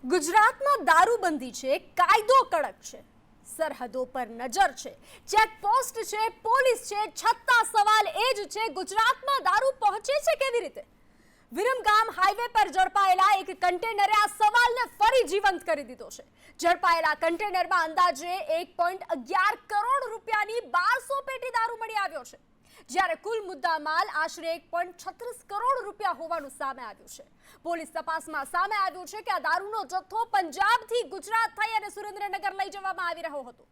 ગુજરાતમાં દારૂબંધી છે, કાયદો કડક છે, સરહદો પર નજર છે, ચેકપોસ્ટ છે, પોલીસ છે, છતાં સવાલ એ જ છે ગુજરાતમાં દારૂ પહોંચે છે કેવી રીતે? વિરમગામ હાઈવે પર ઝડપાયેલા એક કન્ટેનરે આ સવાલને ફરી જીવંત કરી દીધો છે। ઝડપાયેલા કન્ટેનરમાં અંદાજે 1.11 કરોડ રૂપિયાની 1200 પેટી દારૂ મળી આવ્યો છે, જ્યારે કુલ મુદ્દામાલ આશરે 1.36 કરોડ રૂપિયા હોવાનું સામે આવ્યું છે। પોલીસ તપાસમાં સામે આવ્યું છે કે આ દારૂનો જથ્થો પંજાબથી ગુજરાત થઈ અને સુરેન્દ્રનગર લઈ જવામાં આવી રહ્યો હતો।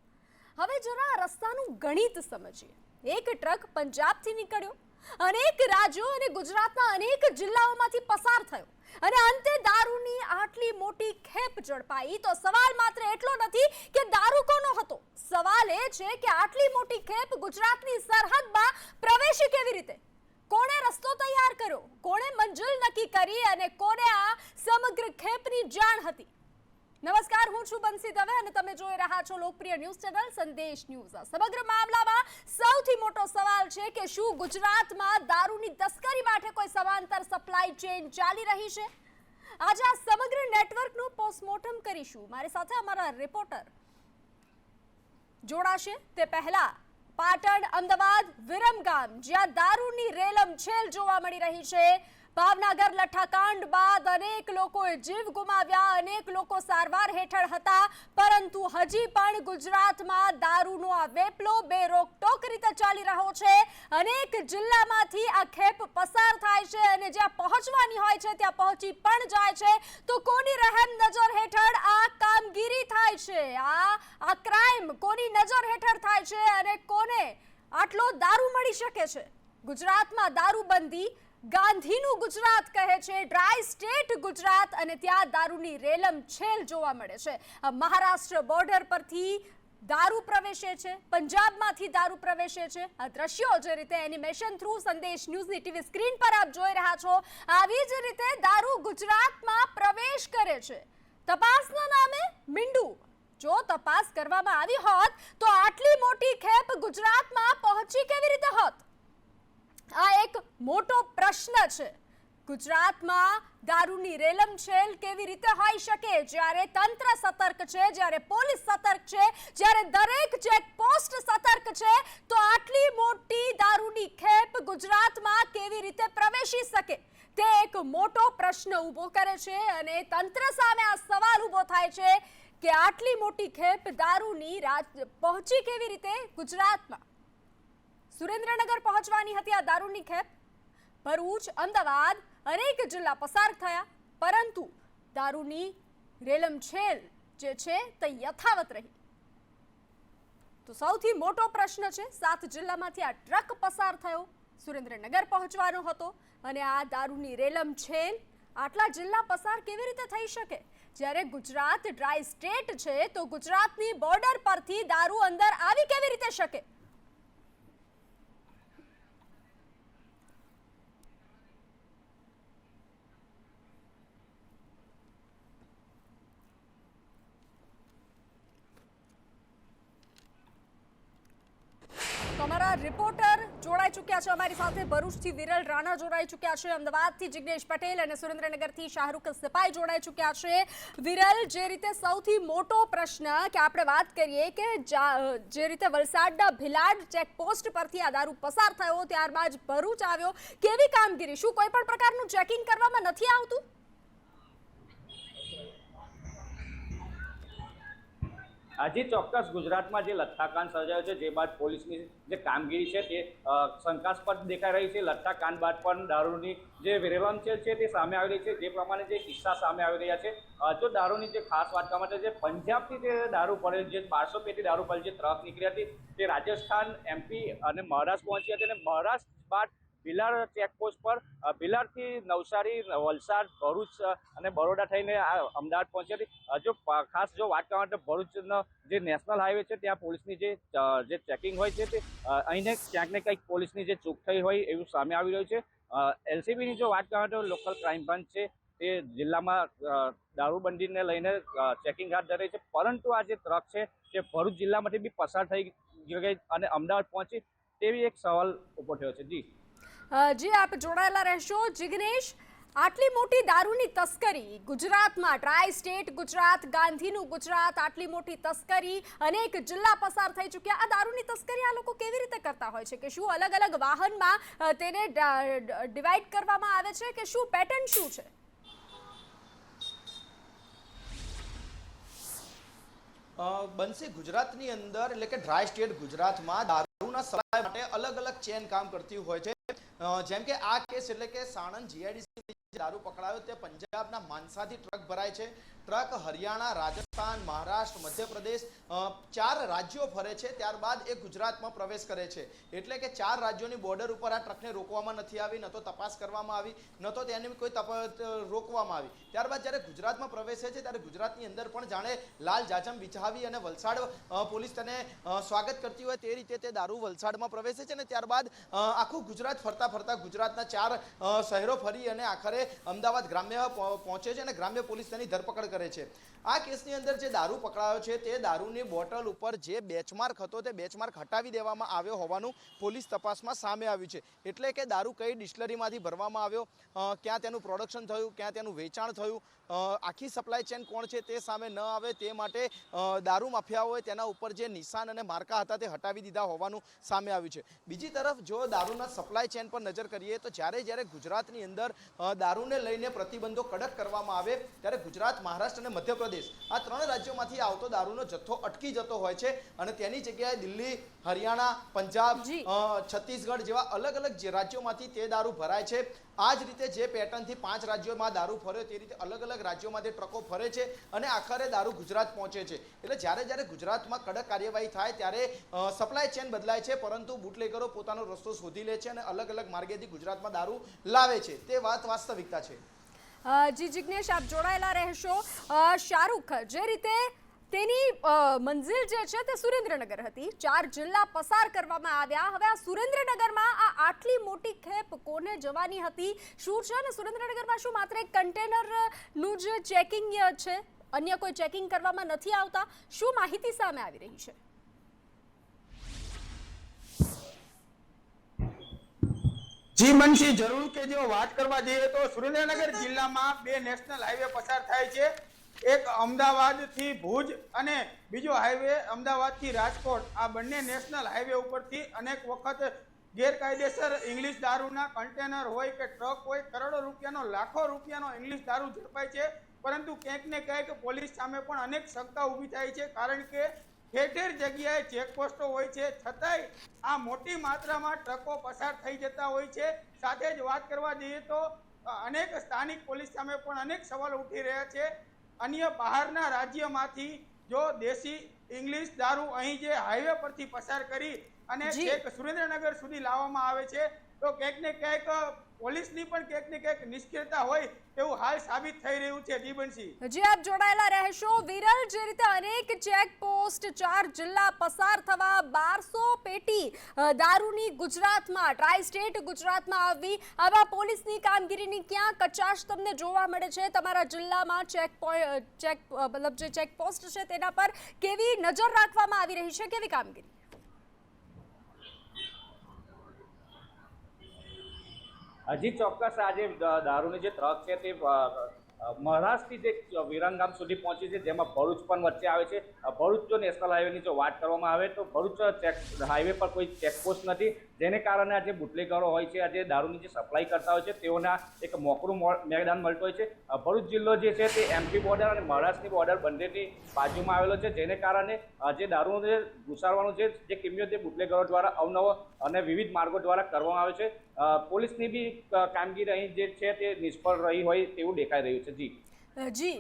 હવે જરા રસ્તાનું ગણિત સમજીએ। એક ટ્રક પંજાબથી નીકળ્યો, અનેક રાજ્યો અને ગુજરાતના અનેક જિલ્લાઓમાંથી પસાર થયો અને અંતે દારૂની આટલી મોટી ખેપ ઝડપાઈ તો સવાલ માત્ર એટલો નથી કે દારૂ કોનો હતો, સવાલ એ છે કે આટલી મોટી ખેપ ગુજરાતની સરહદમાં પ્રવેશી કેવી રીતે? કોણે રસ્તો તૈયાર કર્યો, કોણે મંજિલ નક્કી કરી અને કોને આ સમગ્ર ખેપની જાણ હતી? નમસ્કાર, હું છું બંસી દવે અને તમે જોઈ રહ્યા છો લોકપ્રિય ન્યૂઝ ચેનલ સંદેશ ન્યૂઝ। સમગ્ર મામલામાં સૌથી મોટો સવાલ છે કે શું ગુજરાતમાં દારૂની તસ્કરી માટે કોઈ સમાંતર સપ્લાય ચેઇન ચાલી રહી છે? આજે આ સમગ્ર નેટવર્કનું પોસ્ટમોર્ટમ કરીશું। મારી સાથે અમારા રિપોર્ટર જોડાશે। તે પહેલા પાટણ, અમદાવાદ, વિરમગામ જ્યાં દારૂની રેલમછેલ જોવા મળી રહી છે। ભાવનગર લઠ્ઠાકાંડ બાદ અનેક લોકોએ જીવ ગુમાવ્યા, અનેક લોકો સારવાર હેઠળ હતા, પરંતુ હજી પણ ગુજરાતમાં દારૂનો આ વેપલો બેરોકટોક રીતે ચાલી રહ્યો છે। અનેક જિલ્લામાંથી આ ખેપ પસાર થાય છે અને જ્યાં પહોંચવાની હોય છે ત્યાં પહોંચી પણ જાય છે। તો કોની રહેમ નજર હેઠળ આ કામગીરી થાય છે? આ ક્રાઇમ કોની નજર હેઠળ થાય છે અને કોને આટલો દારૂ મળી શકે છે? ગુજરાતમાં દારૂબંધી ગાંધીનું ગુજરાત કહે છે, ડ્રાય સ્ટેટ ગુજરાત, અને ત્યાં દારૂની રેલમછેલ જોવા મળે છે। મહારાષ્ટ્ર બોર્ડર પરથી દારૂ પ્રવેશે છે, પંજાબમાંથી દારૂ પ્રવેશે છે। આ દ્રશ્યો જે રીતે એનિમેશન થ્રુ સંદેશ ન્યૂઝની ટીવી સ્ક્રીન પર આપ જોઈ રહ્યા છો, આવી જ રીતે દારૂ ગુજરાતમાં પ્રવેશ કરે છે। તપાસના નામે મીંડું। જો તપાસ કરવામાં આવી હોત તો આટલી મોટી ખેપ ગુજરાતમાં પહોંચી કેવી રીતે હોત? આ એક મોટો પ્રશ્ન છે। ગુજરાતમાં દારૂની રેલમછેલ કેવી રીતે હોઈ શકે જ્યારે તંત્ર સતર્ક છે, જ્યારે પોલીસ સતર્ક છે, જ્યારે દરેક ચેકપોસ્ટ સતર્ક છે, તો આટલી મોટી દારૂની ખેપ ગુજરાતમાં કેવી રીતે પ્રવેશી શકે? તે એક મોટો પ્રશ્ન ઊભો કરે છે અને તંત્ર સામે આ સવાલ ઊભો થાય છે કે આટલી મોટી ખેપ દારૂની પહોંચી કેવી રીતે ગુજરાતમાં? સુરેન્દ્રનગર પહોંચવાની હતી આ દારૂની ખેપ, ભરૂચ, અમદાવાદ અનેક જિલ્લા પસાર થયા, પરંતુ દારૂની રેલમછેલ જે છે તે યથાવત રહી। તો સૌથી મોટો પ્રશ્ન છે, 7 જિલ્લામાંથી આ ટ્રક પસાર થયો, સુરેન્દ્રનગર પહોંચવાનો હતો અને આ દારૂની રેલમછેલ આટલા જિલ્લા પસાર કેવી રીતે થઈ શકે? જ્યારે ગુજરાત ડ્રાય સ્ટેટ છે તો ગુજરાતની બોર્ડર પરથી દારૂ અંદર આવી કેવી રીતે શકે? અમારા રિપોર્ટર જોડાઈ ચૂક્યા છે અમારી સાથે, ભરૂચથી વિરલ રાણા જોડાઈ ચૂક્યા છે, અમદાવાદથી જિગ્નેશ પટેલ અને સુરેન્દ્રનગરથી શાહરૂખ સિપાઈ જોડાઈ ચૂક્યા છે। વિરલ, જે રીતે સૌથી મોટો પ્રશ્ન કે આપણે વાત કરીએ કે જે રીતે વલસાડના ભિલાડ ચેકપોસ્ટ પરથી આ દારૂ પસાર થયો, ત્યારબાદ ભરૂચ આવ્યો, કેવી કામગીરી? શું કોઈ પણ પ્રકારનું ચેકિંગ કરવામાં નથી આવતું? આજે ચોક્કસ ગુજરાતમાં જે લઠ્ઠાકાંડ સર્જાયો છે, જે બાદ પોલીસની જે કામગીરી છે તે શંકાસ્પદ દેખાઈ રહી છે। લઠ્ઠાકાંડ બાદ પણ દારૂની જે રેલમછેલ છે તે સામે આવી રહી છે। જે પ્રમાણે જે કિસ્સા સામે આવી રહ્યા છે, જો દારૂની જે ખાસ વાત કરવા માટે જે પંજાબથી તે દારૂ પડેલ, જે 1200 પેટી દારૂ પડેલ જે ટ્રક નીકળી હતી તે રાજસ્થાન, MP અને મહારાષ્ટ્ર પહોંચી હતી અને મહારાષ્ટ્ર બાદ ભિલાડ ચેકપોસ્ટ પર ભિલાડથી નવસારી, વલસાડ, ભરૂચ અને બરોડા થઈને અમદાવાદ પહોંચી હતી। જો ખાસ જો વાત કરવા માટે ભરૂચનો જે નેશનલ હાઈવે છે ત્યાં પોલીસની જે ચેકિંગ હોય છે તે અહીંને ક્યાંક ને કંઈક પોલીસની જે ચૂક થઈ હોય એવું સામે આવી રહ્યું છે। LCBની જો વાત કરવા માટે લોકલ ક્રાઇમ બ્રાન્ચ છે તે જિલ્લામાં દારૂબંધીને લઈને ચેકિંગ હાથ ધરી છે, પરંતુ આ જે ટ્રક છે તે ભરૂચ જિલ્લામાંથી બી પસાર થઈ ગઈ અને અમદાવાદ પહોંચી તેવી એક સવાલ ઊભો થયો છે। જી જી, આપ જોડાયેલા રહેશો। જિગ્નેશ, આટલી મોટી દારૂની તસ્કરી ગુજરાતમાં, ટ્રાય સ્ટેટ ગુજરાત, ગાંધીનું ગુજરાત, આટલી મોટી તસ્કરી, અનેક જિલ્લા પસાર થઈ ચૂક્યા. આ દારૂની તસ્કરી આ લોકો કેવી રીતે કરતા હોય છે? કે શું અલગ અલગ વાહનમાં તેને ડિવાઈડ કરવામાં આવે છે કે શું પેટર્ન શું છે? બંસી, ગુજરાતની અંદર એટલે કે ડ્રાય સ્ટેટ ગુજરાતમાં દારૂના સપ્લાય માટે અલગ અલગ ચેન કામ કરતી હોય છે. જેમ કે આ કેસ એટલે કે સાણંદ જીઆઈડીસી દારૂ પકડાયો તે પંજાબના માનસાથી ટ્રક ભરાય છે. ટ્રક હરિયાણા, રાજસ્થાન, મહારાષ્ટ્ર, મધ્યપ્રદેશ 4 રાજ્યો ફરે છે, ત્યારબાદ એ ગુજરાતમાં પ્રવેશ કરે છે. એટલે કે 4 રાજ્યોની બોર્ડર ઉપર આ ટ્રકને રોકવામાં નથી આવી, ન તો તપાસ કરવામાં આવી, ન તો તેની કોઈ રોકવામાં આવી. ત્યારબાદ જ્યારે ગુજરાતમાં પ્રવેશે છે ત્યારે ગુજરાતની અંદર પણ જાણે લાલ જાજમ બિછાવી અને વલસાડ પોલીસ તેને સ્વાગત કરતી હોય તે રીતે તે દારૂ વલસાડમાં પ્રવેશે છે. અને ત્યારબાદ આખું ગુજરાત ફરતા ફરતા ગુજરાતના 4 શહેરો ફરી અને આખરે અમદાવાદ ગ્રામ્ય પહોંચે છે અને ગ્રામ્ય પોલીસ તેની ધરપકડ કરે છે. આ કેસની અંદર જે દારૂ પકડાયો છે તે દારૂની બોટલ ઉપર જે બેચમાર્ક હતો તે બેચમાર્ક હટાવી દેવામાં આવ્યો હોવાનું પોલીસ તપાસમાં સામે આવ્યું છે. એટલે કે દારૂ કઈ ડિસ્ટિલરીમાંથી ભરવામાં આવ્યો, ક્યાં તેનું પ્રોડક્શન થયું, ક્યાં તેનું વેચાણ થયું, આખી સપ્લાય ચેન કોણ છે તે સામે ન આવે તે માટે દારૂ માફિયાઓએ તેના ઉપર જે નિશાન અને માર્કા હતા તે હટાવી દીધા હોવાનું સામે આવ્યું છે. બીજી તરફ જો દારૂના સપ્લાય ચેન પર નજર કરીએ તો જ્યારે ગુજરાતની અંદર દારૂને લઈને પ્રતિબંધો કડક કરવામાં આવે ત્યારે ગુજરાત, મહારાષ્ટ્ર અને મધ્યપ્રદેશ આ 3 રાજ્યોમાંથી આવતો દારૂનો જથ્થો અટકી જતો હોય છે અને તેની જગ્યાએ દિલ્હી, હરિયાણા, પંજાબ, છત્તીસગઢ જેવા અલગ અલગ રાજ્યોમાંથી તે દારૂ ભરાય છે. આ જ રીતે જે પેટર્નથી 5 રાજ્યોમાં દારૂ ફર્યો તે રીતે અલગ અલગ રાજ્યોમાં તે ટ્રકો ફરે છે અને આખરે દારૂ ગુજરાત પહોંચે છે. એટલે જ્યારે ગુજરાતમાં કડક કાર્યવાહી થાય ત્યારે સપ્લાય ચેન બદલાય છે, પરંતુ બુટલેગરો પોતાનો રસ્તો શોધી લે છે અને અલગ અલગ માર્ગેથી ગુજરાતમાં દારૂ લાવે છે. તે વાત વાસ્તવિકતા છે. જી જિગ્નેશ, આપ જોડાયેલા રહેશો. શાહરૂખ, જે રીતે તેની મંઝિલ જે છે તે સુરેન્દ્રનગર હતી, 4 જિલ્લા પસાર કરવામાં આવ્યા. હવે આ સુરેન્દ્રનગરમાં આ આટલી મોટી ખેપ કોને જવાની હતી, શું છે? અને સુરેન્દ્રનગરમાં શું માત્ર એક કન્ટેનરનું જ ચેકિંગ છે, અન્ય કોઈ ચેકિંગ કરવામાં નથી આવતા? શું માહિતી સામે આવી રહી છે? જી મનસી, જરૂર કે જો વાત કરવા જઈએ તો સુરેન્દ્રનગર જિલ્લામાં 2 નેશનલ હાઈવે પસાર થાય છે. એક અમદાવાદથી ભુજ અને બીજો હાઈવે અમદાવાદથી રાજકોટ. આ બંને નેશનલ હાઈવે ઉપરથી અનેક વખત ગેરકાયદેસર ઇંગ્લિશ દારૂના કન્ટેનર હોય કે ટ્રક હોય, કરોડો રૂપિયાનો, લાખો રૂપિયાનો ઇંગ્લિશ દારૂ ઝડપાય છે. પરંતુ ક્યાંક ને ક્યાંક પોલીસ સામે પણ અનેક શંકા ઊભી થાય છે, કારણ કે ઠેર જગ્યાએ ચેકપોસ્ટો હોય છે, છતાંય આ મોટી માત્રામાં ટ્રકો પસાર થઈ જતા હોય છે. સાથે જ વાત કરવા જઈએ તો અનેક સ્થાનિક પોલીસ સામે પણ અનેક સવાલો ઉઠી રહ્યા છે. અન્ય બહારના રાજ્યમાંથી જો દેશી ઇંગ્લિશ દારૂ અહીં જે હાઈવે પરથી પસાર કરી અને છેક સુરેન્દ્રનગર સુધી લાવવામાં આવે છે, તો ક્યાંક ને ક્યાંક પોલીસની પણ ક્યાંક ને ક્યાંક નિષ્ક્રિયતા હોય તેવું હાલ સાબિત થઈ રહ્યું છે. દીબનસી, જી આપ જોડાયેલા રહેશો. વિરલ, જે રીતે અનેક ચેકપોસ્ટ, 4 જિલ્લા પસાર થવા, 1200 પેટી દારૂની ગુજરાતમાં, ટ્રાય સ્ટેટ ગુજરાતમાં આવી, આવા પોલીસની કામગીરીની ક્યાં કચાશ તમને જોવા મળે છે? તમારા જિલ્લામાં મતલબ જે ચેકપોસ્ટ છે તેના પર કેવી નજર રાખવામાં આવી રહી છે, કેવી કામગીરી? હજી ચોક્કસ આજે દારૂની જે ટ્રક છે તે મહારાષ્ટ્રથી જે વિરમગામ સુધી પહોંચી છે, જેમાં ભરૂચ પણ વચ્ચે આવે છે. ભરૂચ જો નેશનલ હાઈવેની જો વાત કરવામાં આવે તો ભરૂચ હાઈવે પર કોઈ ચેકપોસ્ટ નથી, જેને કારણે આજે બુટલેગરો હોય છે, આજે દારૂની જે સપ્લાય કરતા હોય છે તેઓના એક મોકળું મેદાન મળતું હોય છે. ભરૂચ જિલ્લો જે છે તે એમપી બોર્ડર અને મહારાષ્ટ્રની બોર્ડર બંનેની બાજુમાં આવેલો છે, જેને કારણે જે દારૂનું જે ઘુસાડવાનું જે કિમિયો તે બુટલેગરો દ્વારા અવનવો અને વિવિધ માર્ગો દ્વારા કરવામાં આવે છે. પોલીસની બી કામગીરી અહીં જે છે તે નિષ્ફળ રહી હોય તેવું દેખાઈ રહ્યું છે. જી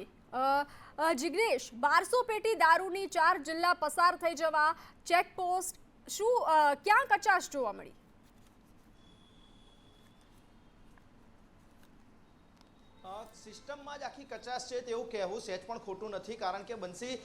જિગ્નેશ, 1200 પેટી દારૂની 4 જિલ્લા પસાર થઈ જવા, ચેકપોસ્ટ, શું ક્યાં કચાશ જોવા મળી? સિસ્ટમમાં જ આખી કચાશ છે તેવું કહેવું સહેજ પણ ખોટું નથી, કારણ કે બંસી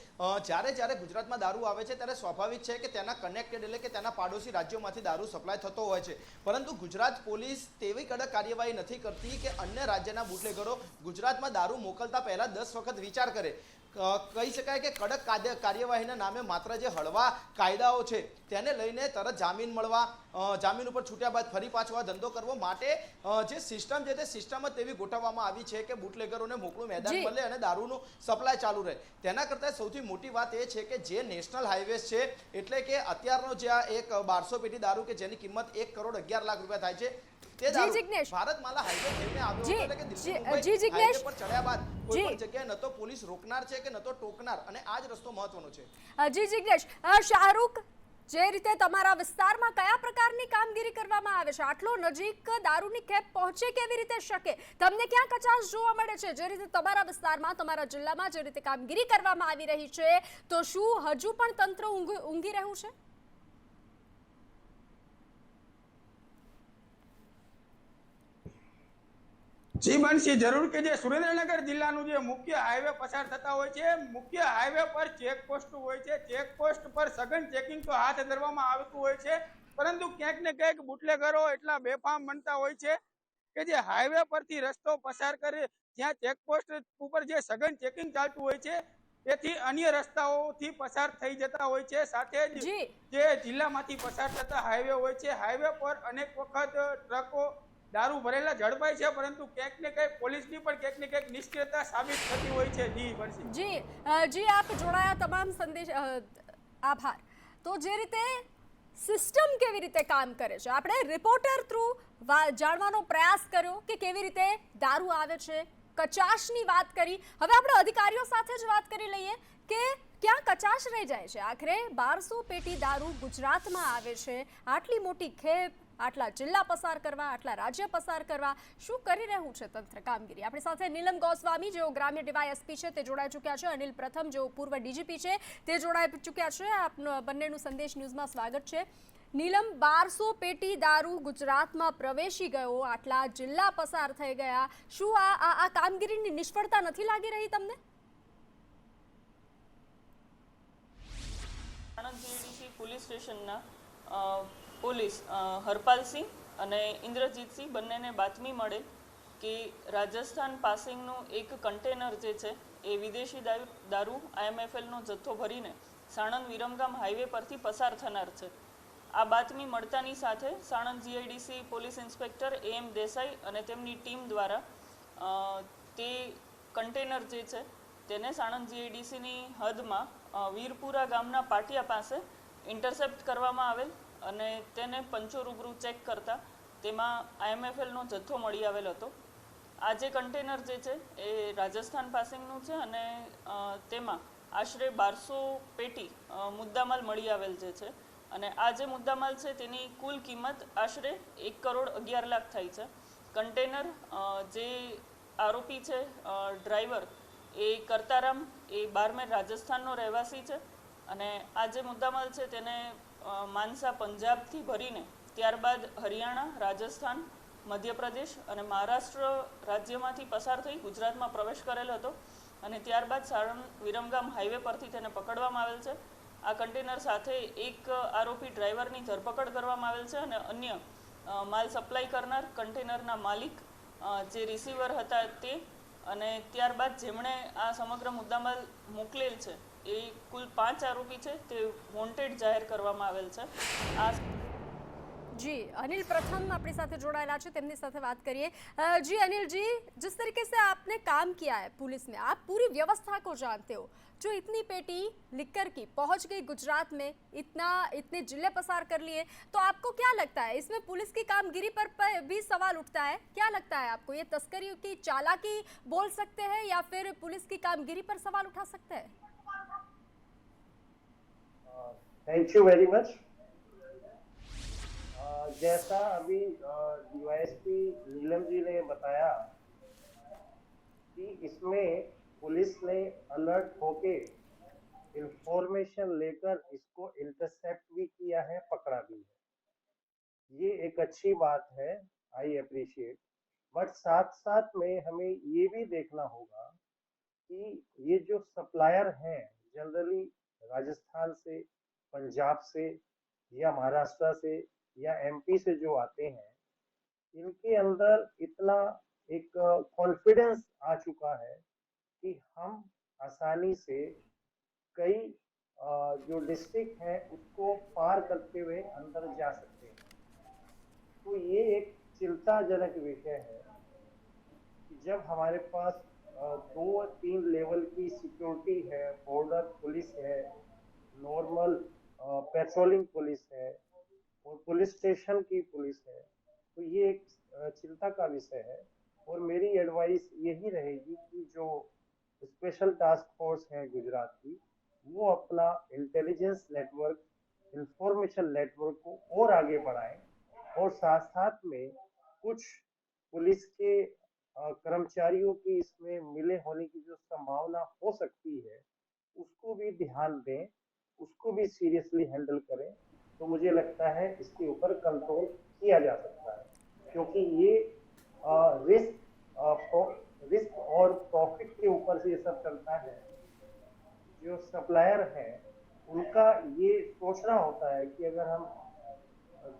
જ્યારે ગુજરાતમાં દારૂ આવે છે ત્યારે સ્વાભાવિક છે કે તેના કનેક્ટેડ એટલે કે તેના પાડોશી રાજ્યોમાંથી દારૂ સપ્લાય થતો હોય છે. પરંતુ ગુજરાત પોલીસ તેવી કડક કાર્યવાહી નથી કરતી કે અન્ય રાજ્યના બુટલેગરો ગુજરાતમાં દારૂ મોકલતા પહેલા 10 વખત વિચાર કરે. કહી શકાય કે કડક કાર્યવાહીના નામે માત્ર જે હળવા કાયદાઓ છે તેને લઈને તરત જામીન મળવા, જામીન ઉપર છૂટ્યા બાદ ફરી પાછો આ ધંધો કરવો માટે જે સિસ્ટમ છે તે સિસ્ટમ જ તેવી ગોઠવવામાં આવી છે કે બુટલેગરોને મોકળું મેદાન જી. મળે અને દારૂનું સપ્લાય ચાલુ રહે. તેના કરતાં સૌથી મોટી વાત એ છે કે જે નેશનલ હાઈવેઝ છે એટલે કે અત્યારનો જે આ એક 1200 પેટી દારૂ કે જેની કિંમત 1 કરોડ 11 લાખ રૂપિયા થાય છે તે દારૂ જિગ્નેશ. ભારતમાલા હાઈવે થઈને આવ્યો જી, હતો. એટલે કે દિલ્હી જી, મુંબઈ જી, જિગ્નેશ. હાઈવે પર ચડ્યા બાદ કોઈ પણ જી. જગ્યાએ ન તો પોલીસ રોકનાર છે કે ન તો ટોકનાર, અને આ જ રસ્તો મહત્વનો છે. જી જિગ્નેશ, શાહરૂખ, જે રીતે તમારા વિસ્તારમાં કયા પ્રકારની કામગીરી કરવામાં આવે છે? આટલો નજીક દારૂની ખેપ પહોંચે કેવી રીતે શકે? તમને ક્યાં કચાશ જોવા મળે છે? જે રીતે તમારા વિસ્તારમાં, તમારા જિલ્લામાં જે રીતે કામગીરી કરવામાં આવી રહી છે, તો શું હજુ પણ તંત્ર ઊંઘી રહ્યું છે? જી બનશી જરૂર કે જે સુરેન્દ્રનગર જિલ્લાનું જે મુખ્ય હાઈવે પસાર થતા હોય છે, મુખ્ય હાઈવે પર ચેકપોસ્ટ હોય છે. ચેકપોસ્ટ પર સઘન ચેકિંગ તો હાથ ધરવામાં આવતું હોય છે, પરંતુ ક્યાંક ને ક્યાંક બુટલેગરો એટલા બેફામ બનતા હોય છે કે જે હાઈવે પરથી રસ્તો પસાર કરે, જ્યાં ચેકપોસ્ટ ઉપર જે સઘન ચેકિંગ ચાલતું હોય છે તેથી અન્ય રસ્તાઓથી પસાર થઈ જતા હોય છે. સાથે જ જી. જે જિલ્લામાંથી પસાર થતા હાઈવે હોય છે, હાઈવે પર અનેક વખત ટ્રકો દારૂ ભરેલા ઝડપાય છે, પરંતુ ક્યાંક ને ક્યાંક પોલીસની પણ ક્યાંક ને ક્યાંક નિષ્ક્રિયતા સાબિત થતી હોય છે. જી બનશી. જી, આપ જોડાયા તમામ સંદેશ આભાર. તો જે રીતે સિસ્ટમ કેવી રીતે કામ કરે છે, આપણે રિપોર્ટર થ્રુ જાણવાનો પ્રયાસ કર્યો કે કેવી રીતે દારૂ આવે છે, કચાશની વાત કરી. હવે આપણે અધિકારીઓ સાથે જ વાત કરી લઈએ કે ક્યાં કચાશ રહી જાય છે. આખરે 1200 પેટી દારૂ ગુજરાતમાં આવે છે. આટલી મોટી ખેપ, આટલા જિલ્લા પસાર કરવા, આટલા રાજ્ય પસાર કરવા, શું કરી રહ્યું છે તંત્ર કામગીરી? આપણી સાથે નીલમ ગોસ્વામી, જેઓ ગ્રામ્ય ડીવાયએસપી છે, તે જોડાઈ ચૂક્યા છે. અનિલ પ્રથમ, જેઓ પૂર્વ ડીજીપી છે, તે જોડાઈ ચૂક્યા છે. આપનું બંનેનું સંદેશ ન્યૂઝમાં સ્વાગત છે. નીલમ, 1200 પેટી દારૂ ગુજરાતમાં પ્રવેશી ગયો, આટલા જિલ્લા પસાર થઈ ગયા, શું આ કામગીરીની નિષ્ફળતા નથી લાગી રહી તમને? આણંદ જીઆઈડીસી પોલીસ સ્ટેશનના પોલીસ હરપાલસિંહ અને ઇન્દ્રજીતસિંહ બંનેને બાતમી મળે કે રાજસ્થાન પાસિંગનું એક કન્ટેનર જે છે એ વિદેશી દારૂ IMFLનો જથ્થો ભરીને સાણંદ વિરમગામ હાઈવે પરથી પસાર થનાર છે. આ બાતમી મળતાની સાથે Sanand GIDC police inspector AM Desai અને તેમની ટીમ દ્વારા તે કન્ટેનર જે છે તેને સાણંદ જીઆઈડીસીની હદમાં વીરપુરા ગામના પાટિયા પાસે ઇન્ટરસેપ્ટ કરવામાં આવેલ અને તેને પંચો રૂબરૂ ચેક કરતા તેમાં IMFLનો જથ્થો મળી આવેલ હતો. આ જે કન્ટેનર જે છે એ રાજસ્થાન પાસિંગનું છે અને તેમાં આશરે 1200 પેટી મુદ્દામાલ મળી આવેલ જે છે, અને આ જે મુદ્દામાલ છે તેની કુલ કિંમત આશરે 1 કરોડ 11 લાખ થાય છે. કન્ટેનર જે આરોપી છે ડ્રાઈવર એ કરતારામ, એ બારમેર રાજસ્થાનનો રહેવાસી છે, અને આ જે મુદ્દામાલ છે તેને માનસા પંજાબથી ભરીને ત્યારબાદ હરિયાણા, રાજસ્થાન, મધ્યપ્રદેશ અને મહારાષ્ટ્ર રાજ્યમાંથી પસાર થઈ ગુજરાતમાં પ્રવેશ કરેલ હતો, અને ત્યારબાદ સાણંદ વિરમગામ હાઈવે પરથી તેને પકડવામાં આવેલ છે. આ કન્ટેનર સાથે એક આરોપી ડ્રાઈવરની ધરપકડ કરવામાં આવેલ છે, અને અન્ય માલ સપ્લાય કરનાર, કન્ટેનરના માલિક, જે રિસીવર હતા તે, અને ત્યારબાદ જેમણે આ સમગ્ર મુદ્દામાલ મોકલેલ છે એ કુલ 5 આરોપી છે તે વોન્ટેડ જાહેર કરવામાં આવેલ છે. આ जी, अनिल प्रथम अपने साथ जोड़ाया है, તેમની સાથે વાત કરીએ. जी अनिल जी, जिस तरीके से आपने काम किया है पुलिस में, आप पूरी व्यवस्था को जानते हो. जो इतनी पेटी लिकर की पहुंच गई गुजरात में, इतने जिले पसार कर लिए, तो आपको क्या लगता है इसमें पुलिस की कामगिरी पर भी सवाल उठता है? क्या लगता है आपको, ये तस्करी की चालाकी बोल सकते हैं या फिर पुलिस की कामगिरी पर सवाल उठा सकते हैं? Thank you very much. जैसा अभी डीवाईएसपी नीलम जी ने बताया कि इसमें पुलिस ने अलर्ट होके इंफॉर्मेशन लेकर इसको इंटरसेप्ट भी किया है, पकड़ा भी है. ये एक अच्छी बात है, आई अप्रिशिएट. बट साथ साथ में हमें ये भी देखना होगा कि ये जो सप्लायर हैं जनरली राजस्थान से, पंजाब से या महाराष्ट्र से या MP से जो आते हैं, इनके अंदर इतना एक कॉन्फिडेंस आ चुका है कि हम आसानी से कई जो डिस्ट्रिक्ट है उसको पार करते हुए अंदर जा सकते हैं. तो ये एक चिंताजनक विषय है कि जब हमारे पास 2-3 लेवल की सिक्योरिटी है, बॉर्डर पुलिस है, नॉर्मल पेट्रोलिंग पुलिस है और पुलिस स्टेशन की पुलिस है, तो ये एक चिंता का विषय है। और मेरी एडवाइस यही रहेगी कि जो स्पेशल टास्क फोर्स है गुजरात की, वो अपना इंटेलिजेंस नेटवर्क, इंफॉर्मेशन नेटवर्क को और आगे बढ़ाएं और साथ साथ में कुछ पुलिस के कर्मचारियों की इसमें मिले होने की जो संभावना हो सकती है उसको भी ध्यान दें, उसको भी सीरियसली हैंडल करें, तो मुझे लगता है इसके ऊपर कंट्रोल किया जा सकता है। क्योंकि ये रिस्क और प्रॉफिट के ऊपर से ये सब चलता है। जो सप्लायर है उनका ये सोचना होता है कि अगर हम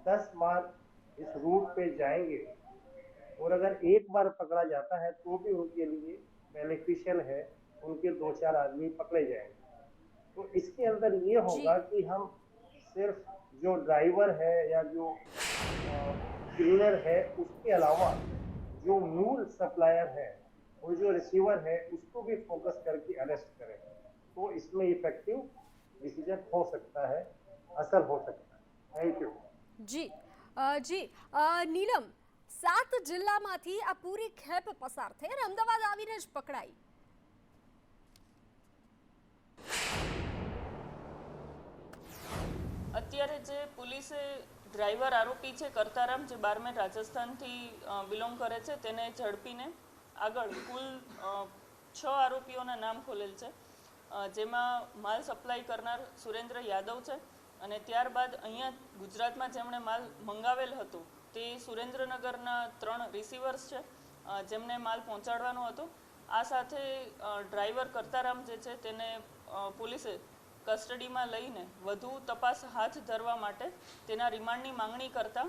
10 बार इस रूट पे जाएंगे और अगर एक बार पकड़ा जाता है तो भी उनके लिए बेनिफिशियल है, उनके 2-4 आदमी पकड़े जाएंगे। तो इसके अंदर ये होगा कि हम सिर्फ जो ड्राइवर है या जो क्लीनर है उसके अलावा जो मूल सप्लायर है और जो रिसीवर है उसको भी फोकस करके अरेस्ट करें, तो इसमें इफेक्टिव डिसीजन हो सकता है, असर हो सकता है। Thank you. જી નીલમ, 7 જિલ્લામાંથી આ પૂરી ખેપ પસાર થઈ અને અમદાવાદ આવીને જ પકડાઈ. અત્યારે જે પોલીસે ડ્રાઈવર આરોપી છે કરતારામ, જે બારમેર રાજસ્થાનથી બિલોંગ કરે છે, તેને ઝડપીને આગળ કુલ 6 આરોપીઓના નામ ખોલેલ છે, જેમાં માલ સપ્લાય કરનાર સુરેન્દ્ર યાદવ છે અને ત્યારબાદ અહીંયા ગુજરાતમાં જેમણે માલ મંગાવેલ હતો તે સુરેન્દ્રનગરના 3 રિસીવર્સ છે, જેમને માલ પહોંચાડવાનો હતો. આ સાથે ડ્રાઈવર કરતારામ જે છે તેને પોલીસે કસ્ટડીમાં લઈને વધુ તપાસ હાથ ધરવા માટે તેના રિમાન્ડની માંગણી કરતા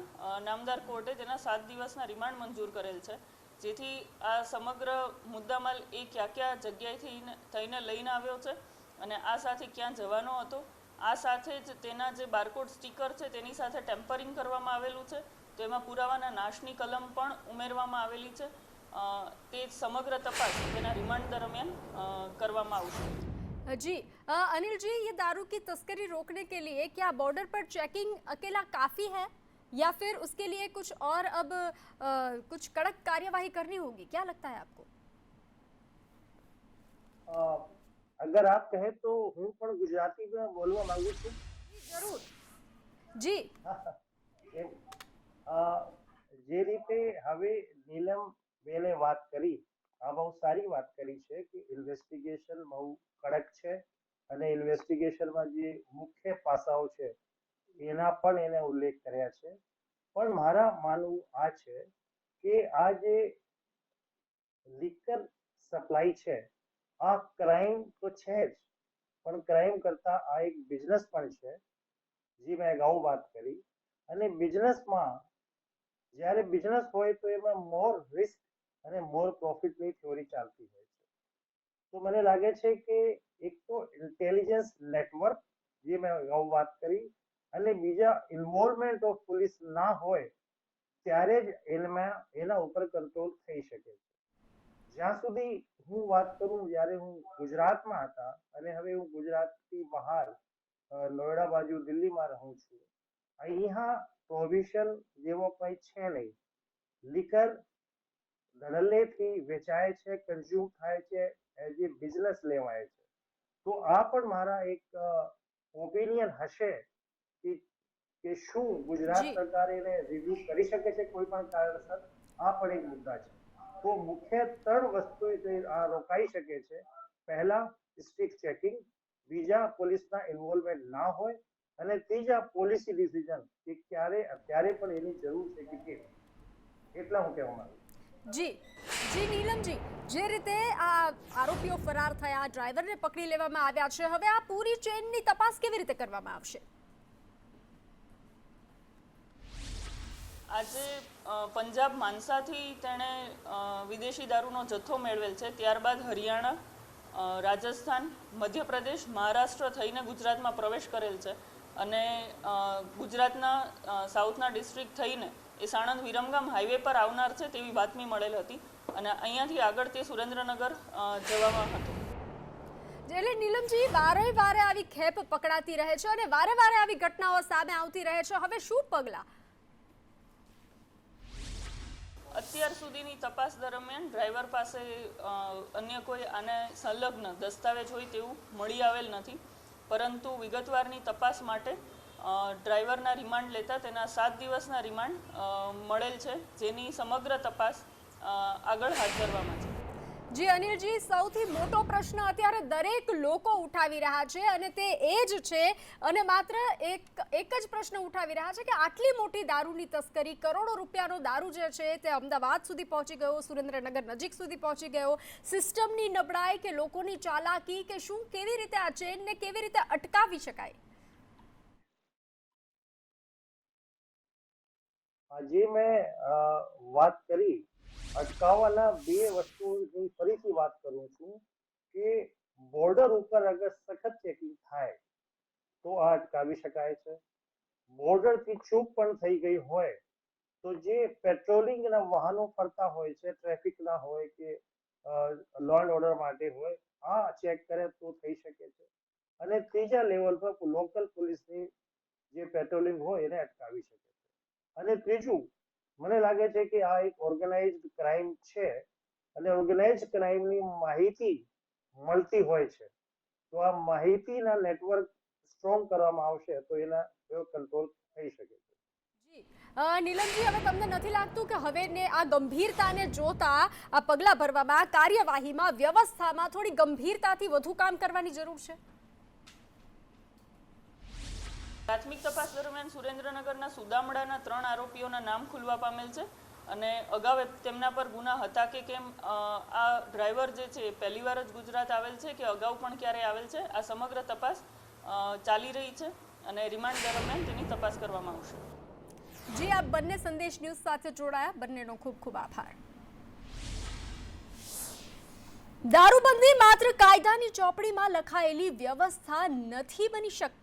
નામદાર કોર્ટે તેના 7 દિવસના રિમાન્ડ મંજૂર કરેલ છે, જેથી આ સમગ્ર મુદ્દામાલ એ ક્યાં જગ્યાએથી થઈને લઈને આવ્યો છે અને આ સાથે ક્યાં જવાનો હતો, આ સાથે જ તેના જે બારકોડ સ્ટીકર છે તેની સાથે ટેમ્પરિંગ કરવામાં આવેલું છે, તો એમાં પુરાવાના નાશની કલમ પણ ઉમેરવામાં આવેલી છે. તે સમગ્ર તપાસ તેના રિમાન્ડ દરમિયાન કરવામાં આવશે. जी अनिल जी, ये दारू की तस्करी रोकने के लिए क्या बॉर्डर पर चेकिंग अकेला काफ़ी है या फिर उसके लिए कुछ और अब कुछ कड़क कार्यवाही करनी होगी, क्या लगता है आपको? अगर आप कहें तो હું પણ ગુજરાતીમાં બોલવા માંગુ છું. જરૂર જી. જે રીતે હવે નીલમ બેને વાત કરી, આ બહુ સારી વાત કરી છે કે ઇન્વેસ્ટિગેશન બહુ કડક છે અને ઇન્વેસ્ટિગેશનમાં જે મુખ્ય પાસાઓ છે એના પણ એને ઉલ્લેખ કર્યા છે. પણ મારા માનવું આ છે કે આ જે લિકર સપ્લાય છે આ ક્રાઇમ તો છે જ, પણ ક્રાઇમ કરતા આ એક બિઝનેસ પણ છે, જે મેં અગાઉ વાત કરી. અને બિઝનેસમાં જ્યારે બિઝનેસ હોય તો એમાં મોર રિસ્ક અને મોર પ્રોફિટની થિયોરી ચાલતી હોય છે. તો મને લાગે છે કે એક તો ઇન્ટેલિજન્સ નેટવર્ક, જે મેં અગાઉ વાત કરી, અને બીજા ઇન્વોલ્વમેન્ટ ઓફ પોલીસ ના હોય ત્યારે જ એના ઉપર કંટ્રોલ થઈ શકે છે. જ્યાં સુધી હું વાત કરું, જ્યારે હું ગુજરાતમાં હતા અને હવે હું ગુજરાતથી બહાર નોઈડા બાજુ દિલ્હીમાં રહું છું, અહીંયા પ્રોહિબિશન જેવો કંઈ છે નહીં. લિકર ધડલ્લેથી વેચાય છે, કન્ઝ્યુમ થાય છે, એઝ એ બિઝનેસ લેવાય છે. તો આ પણ મારા એક ઓપિનિયન હશે કે શું ગુજરાત સરકાર એને રિવ્યુ કરી શકે છે કોઈ પણ કારણસર, આ પણ એક મુદ્દા છે. તો મુખ્ય 3 વસ્તુ આ રોકાઈ શકે છે. પહેલા સ્ટ્રિક્ટ ચેકિંગ, બીજા પોલીસના ઇન્વોલ્વમેન્ટ ના હોય, અને ત્રીજા પોલિસી ડિસિઝન કે ક્યારે અત્યારે પણ એની જરૂર છે કે કેમ. એટલા હું કહેવા માંગુ. જી જી નીલમજી, જે રીતે આ આરોપીઓ ફરાર થયા, ડ્રાઈવરને પકડી લેવામાં આવ્યા છે, હવે આ પૂરી ચેઇનની તપાસ કેવી રીતે કરવામાં આવશે? આજે પંજાબ માનસાથી તેણે વિદેશી દારૂનો જથ્થો મેળવેલ છે, ત્યારબાદ હરિયાણા, રાજસ્થાન, મધ્યપ્રદેશ, મહારાષ્ટ્ર થઈને ગુજરાતમાં પ્રવેશ કરેલ છે અને ગુજરાતના સાઉથના ડિસ્ટ્રિક્ટ થઈને એ સાણંદ વિરમગામ હાઈવે પર આવનાર છે તેવી બાતમી મળેલ હતી અને અહીંયાથી આગળ તે સુરેન્દ્રનગર જવામાં હતું. એટલે નીલમજી વારે આવી ખેપ પકડાતી રહે છે અને વારે આવી ઘટનાઓ સામે આવતી રહે છે. હવે શું પગલાં? અત્યાર સુધીની તપાસ દરમિયાન ડ્રાઈવર પાસે અન્ય કોઈ આને સંલગ્ન દસ્તાવેજ હોય તેવું મળી આવેલ નથી, પરંતુ વિગતવારની તપાસ માટે ડ્રાઈવરના રિમાન્ડ લેતા તેના 7 દિવસના રિમાન્ડ મળેલ છે, જેની સમગ્ર તપાસ આગળ હાથ ધરવામાં છે. જી અનિલજી, સૌથી મોટો પ્રશ્ન અત્યારે દરેક લોકો ઉઠાવી રહ્યા છે અને તે એ જ છે અને માત્ર એક જ પ્રશ્ન ઉઠાવી રહ્યા છે કે આટલી મોટી દારૂની તસ્કરી, કરોડો રૂપિયાનો દારૂ જે છે તે અમદાવાદ સુધી પહોંચી ગયો, સુરેન્દ્રનગર નજીક સુધી પહોંચી ગયો. સિસ્ટમની નબળાઈ કે લોકોની ચાલાકી કે શું, કેવી રીતે આ ચેનને કેવી રીતે અટકાવી શકાય? આજે મેં વાત કરી અટકાવવાના 2 વસ્તુની ફરીથી વાત કરું છું કે બોર્ડર ઉપર અગર સખત ચેકિંગ થાય તો આ અટકાવી શકાય છે. બોર્ડરથી ચૂક પણ થઈ ગઈ હોય તો જે પેટ્રોલિંગના વાહનો ફરતા હોય છે, ટ્રાફિકના હોય કે લો એન્ડ ઓર્ડર માટે હોય, આ ચેક કરે તો થઈ શકે છે. અને ત્રીજા લેવલ પર લોકલ પોલીસની જે પેટ્રોલિંગ હોય એને અટકાવી શકે છે. અને ત્રીજું, મને લાગે છે કે આ એક ઓર્ગેનાઇઝડ ક્રાઇમ છે અને ઓર્ગેનાઇઝડ ક્રાઇમની માહિતી મળતી હોય છે, તો આ માહિતીના નેટવર્ક સ્ટ્રોંગ કરવામાં આવશે તો એના કંટ્રોલ થઈ શકે છે. જી નીલમજી, હવે તમને નથી લાગતું કે હવે આ ગંભીરતાને જોતા આ પગલાં ભરવામાં, કાર્યવાહીમાં, વ્યવસ્થામાં થોડી ગંભીરતાથી વધુ કામ કરવાની જરૂર છે? પ્રાથમિક તપાસ દરમિયાન સુરેન્દ્રનગરના સુદામડાના 3 આરોપીઓના નામ ખુલવા પામેલ છે અને અગાઉ તેમના પર ગુના હતા કે કેમ, આ ડ્રાઈવર જે છે પહેલી વાર જ ગુજરાત આવેલ છે કે અગાઉ પણ ક્યારે આવેલ છે, આ સમગ્ર તપાસ ચાલી રહી છે અને રિમાન્ડ દરમિયાન તેની તપાસ કરવામાં આવશે. જી, આપ બંને સંદેશ ન્યૂઝ સાથે જોડાયા, બંનેનો ખૂબ ખૂબ આભાર. દારૂબંધી માત્ર કાયદાની ચોપડીમાં લખાયેલી વ્યવસ્થા નથી બની શકતી.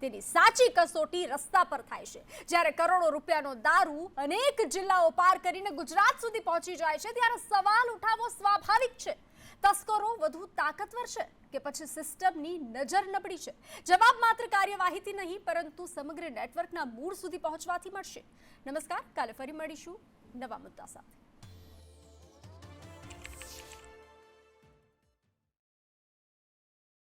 તેની સાચી કસોટી રસ્તા પર થાય છે. જ્યારે કરોડો રૂપિયાનો દારૂ અનેક જિલ્લાઓ પાર કરીને ગુજરાત સુધી પહોંચી જાય છે, ત્યારે સવાલ ઉઠાવવો સ્વાભાવિક છે. તસ્કરો વધુ તાકાતવર છે કે પછી સિસ્ટમની નજર નબળી છે? જવાબ માત્ર કાર્યવાહીથી નહીં, પરંતુ સમગ્ર નેટવર્કના મૂળ સુધી પહોંચવાથી મળશે. નમસ્કાર, કાલે ફરી મળીશું નવા મુદ્દા સાથે.